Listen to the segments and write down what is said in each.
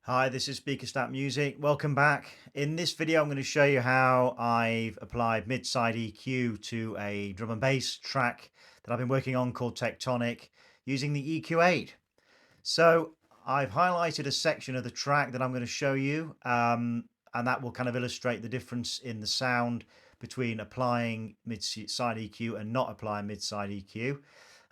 Hi, this is Speakerstack Music. Welcome back. In this video, I'm going to show you how I've applied mid-side EQ to a drum and bass track that I've been working on called Tectonic using the EQ8. So I've highlighted a section of the track that I'm going to show you, and that will kind of illustrate the difference in the sound between applying mid-side EQ and not applying mid-side EQ.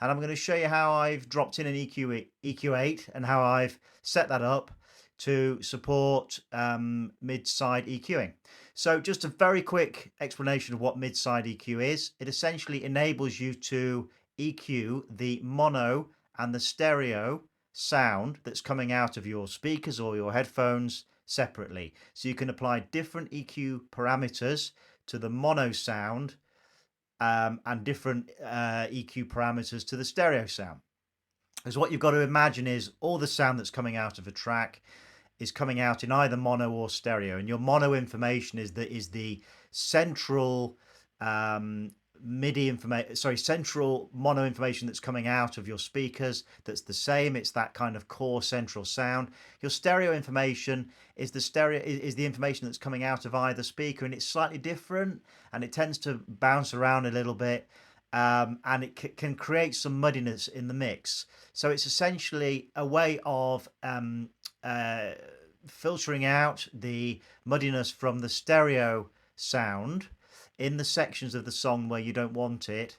And I'm going to show you how I've dropped in an EQ8 and how I've set that up to support mid-side EQing. So just a very quick explanation of what mid-side EQ is. It essentially enables you to EQ the mono and the stereo sound that's coming out of your speakers or your headphones separately. So you can apply different EQ parameters to the mono sound and different EQ parameters to the stereo sound. Because what you've got to imagine is all the sound that's coming out of a track is coming out in either mono or stereo, and your mono information is the central central mono information that's coming out of your speakers. That's the same. It's that kind of core central sound. Your stereo information is the information that's coming out of either speaker, and it's slightly different, and it tends to bounce around a little bit. And it can create some muddiness in the mix. So it's essentially a way of filtering out the muddiness from the stereo sound in the sections of the song where you don't want it,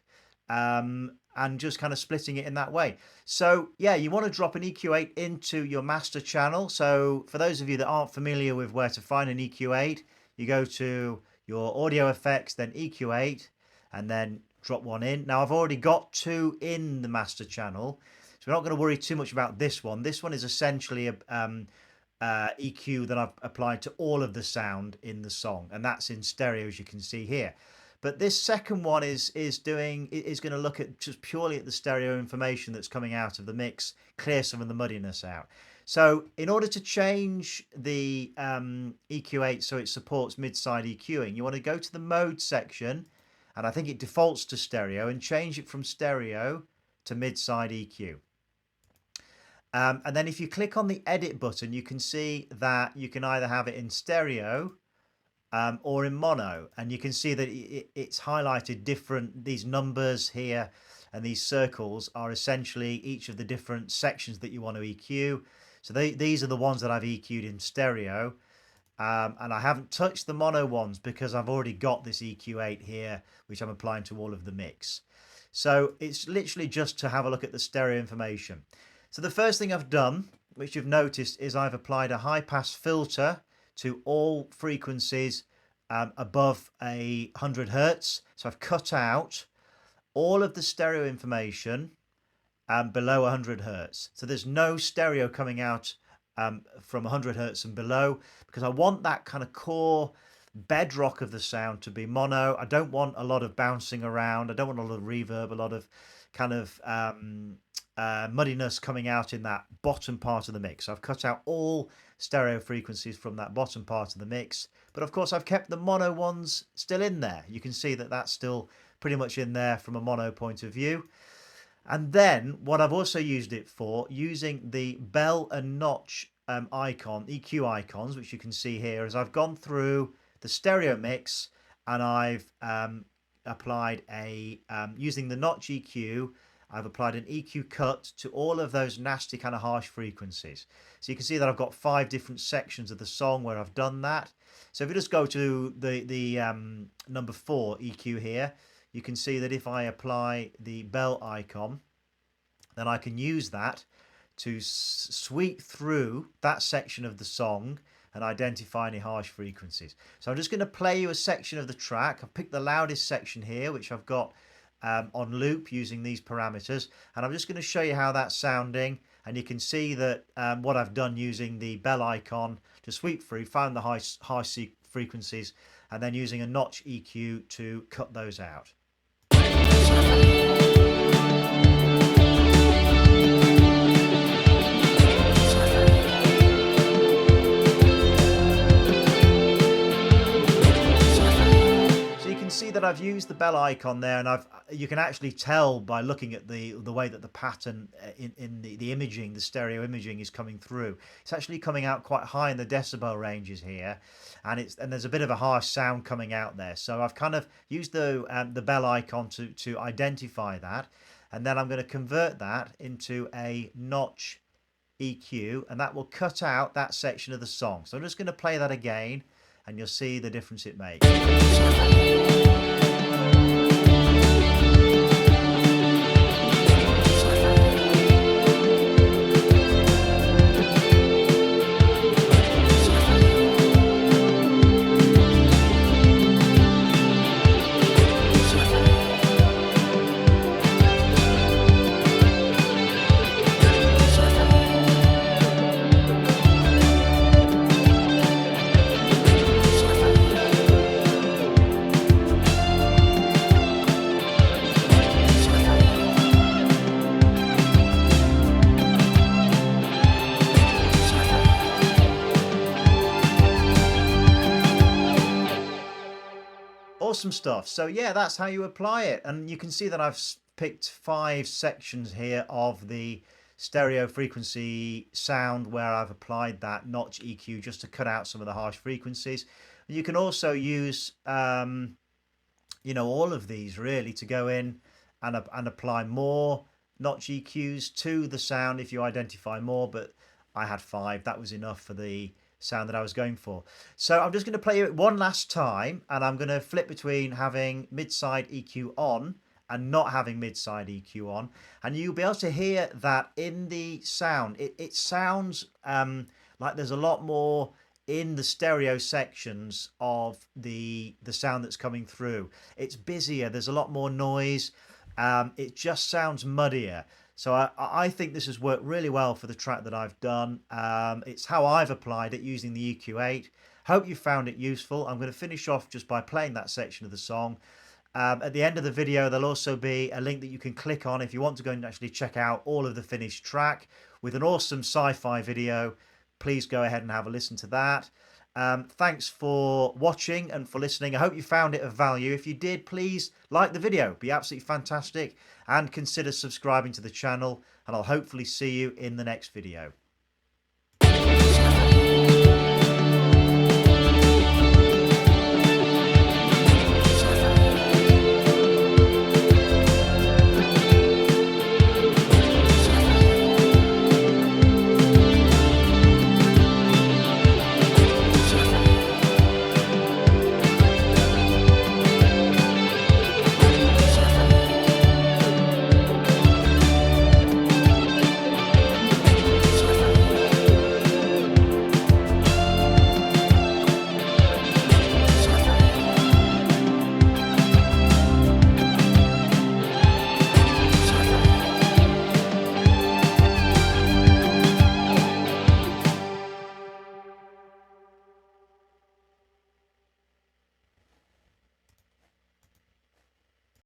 and just kind of splitting it in that way. So yeah, you want to drop an EQ8 into your master channel. So for those of you that aren't familiar with where to find an EQ8, you go to your audio effects, then EQ8, and then drop one in. Now I've already got two in the master channel, so we're not going to worry too much about this one. This one is essentially a EQ that I've applied to all of the sound in the song, and that's in stereo, as you can see here. But this second one is going to look at just purely at the stereo information that's coming out of the mix, clear some of the muddiness out. So in order to change the EQ8 so it supports mid-side EQing, you want to go to the mode section, and I think it defaults to stereo, and change it from stereo to mid-side EQ. And then if you click on the edit button, you can see that you can either have it in stereo or in mono, and you can see that it's highlighted different. These numbers here and these circles are essentially each of the different sections that you want to EQ. So these are the ones that I've EQ'd in stereo. And I haven't touched the mono ones because I've already got this EQ8 here, which I'm applying to all of the mix. So it's literally just to have a look at the stereo information. So the first thing I've done, which you've noticed, is I've applied a high pass filter to all frequencies above 100 hertz. So I've cut out all of the stereo information below 100 hertz. So there's no stereo coming out from 100 hertz and below, because I want that kind of core bedrock of the sound to be mono. I don't want a lot of bouncing around. I don't want a lot of reverb, a lot of kind of muddiness coming out in that bottom part of the mix. So I've cut out all stereo frequencies from that bottom part of the mix, but of course I've kept the mono ones still in there. You can see that that's still pretty much in there from a mono point of view. And then what I've also used it for, using the bell and notch EQ icons, which you can see here, is I've gone through the stereo mix and I've applied using the notch EQ, I've applied an EQ cut to all of those nasty kind of harsh frequencies. So you can see that I've got 5 different sections of the song where I've done that. So if you just go to the number 4 EQ here, you can see that if I apply the bell icon, then I can use that to sweep through that section of the song and identify any harsh frequencies. So I'm just going to play you a section of the track. I've picked the loudest section here, which I've got on loop using these parameters, and I'm just going to show you how that's sounding. And you can see that what I've done using the bell icon to sweep through, found the high frequencies, and then using a notch EQ to cut those out. that I've used the bell icon there, and you can actually tell by looking at the way that the pattern in the imaging, the stereo imaging, is coming through. It's actually coming out quite high in the decibel ranges here, and there's a bit of a harsh sound coming out there. So I've kind of used the bell icon to identify that, and then I'm going to convert that into a notch EQ, and that will cut out that section of the song. So I'm just going to play that again, and you'll see the difference it makes. Awesome stuff. So yeah, that's how you apply it, and you can see that I've picked 5 sections here of the stereo frequency sound where I've applied that notch EQ just to cut out some of the harsh frequencies. And you can also use you know, all of these really to go in and apply more notch EQs to the sound if you identify more, but I had 5. That was enough for the sound that I was going for. So I'm just going to play it one last time, and I'm going to flip between having mid-side EQ on and not having mid-side EQ on, and you'll be able to hear that in the sound. It sounds like there's a lot more in the stereo sections of the sound that's coming through. It's busier, there's a lot more noise, it just sounds muddier. So I think this has worked really well for the track that I've done. It's how I've applied it using the EQ8. Hope you found it useful. I'm going to finish off just by playing that section of the song. At the end of the video, there'll also be a link that you can click on if you want to go and actually check out all of the finished track with an awesome sci-fi video. Please go ahead and have a listen to that. Thanks for watching and for listening. I hope you found it of value. If you did, please like the video. It'd be absolutely fantastic, and consider subscribing to the channel, and I'll hopefully see you in the next video.